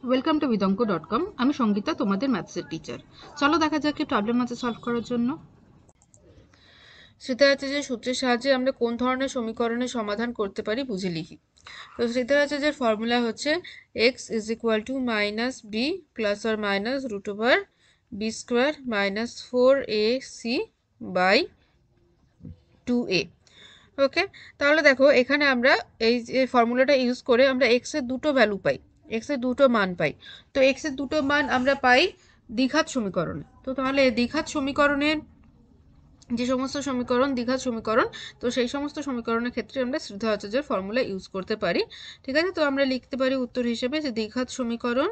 Welcome to vidonko.com। আমি সঙ্গীতা, তোমাদের ম্যাথসের teacher. চলো দেখা যাক কি প্রবলেম আছে সলভ করার জন্য। সেটা হচ্ছে যে সূত্রের সাহায্যে আমরা কোন ধরনের সমীকরণের সমাধান করতে পারি বুঝে লিখি। তো সেটা হচ্ছে যে ফর্মুলা হচ্ছে x is equal to minus B plus আর minus root over B square minus 4ac by 2a। Okay, তাহলে দেখো এখানে আমরা এই যে ফর্মুলাটা ইউজ করে আমরা এক্স এর দুটো ভ্যালু পাই, এক্স এর দুটো মান পাই। তো এক্স এর দুটো মান আমরা পাই দ্বিঘাত সমীকরণে। তো তাহলে দ্বিঘাত সমীকরণের যে সমস্ত সমীকরণ দ্বিঘাত সমীকরণ, তো সেই সমস্ত সমীকরণের ক্ষেত্রে আমরা শ্রীধরাচার্যের ফর্মুলা ইউজ করতে পারি। ঠিক আছে, তো আমরা লিখতে পারি উত্তর হিসেবে যে দ্বিঘাত সমীকরণ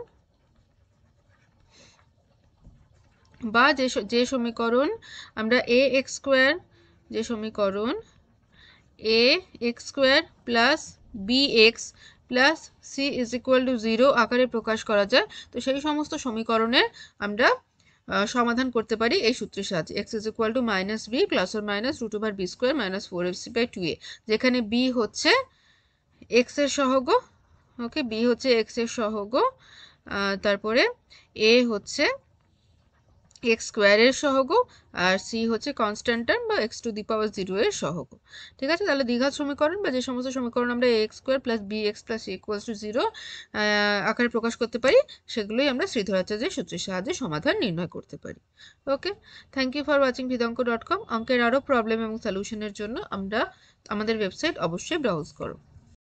বা যে সমীকরণ আমরা এ এক্স স্কোয়ার, যে সমীকরণ A X square plus B x plus C is equal to 0 আকারে প্রকাশ করা যায়, তো সেই সমস্ত সমীকরণের আমরা সমাধান করতে পারি এই সূত্রের সাহায্যে। X is equal to minus B plus or minus root over B square minus 4ac by 2a, যেখানে বি হচ্ছে এক্স এর সহগ। ওকে, বি হচ্ছে এক্স এর সহগ, তারপরে এ হচ্ছে এক্স স্কোয়ারের সহগ, আর সি হচ্ছে কনস্ট্যান্ট টার্ম বা এক্স টু দি পাওয়ার 0 এর সহগ। ঠিক আছে, তাহলে দ্বিঘাত সমীকরণ বা যে সমস্ত সমীকরণ আমরা x square plus B x plus C equals to 0 আকারে প্রকাশ করতে পারি, সেগুলোই আমরা শ্রীধরাচার্যের সূত্রের সাহায্যে সমাধান নির্ণয় করতে পারি। Okay, thank you for watching vidonko.com। অঙ্কের আরও প্রবলেম এবং সলিউশনের জন্য আমাদের ওয়েবসাইট অবশ্যই ব্রাউজ করো।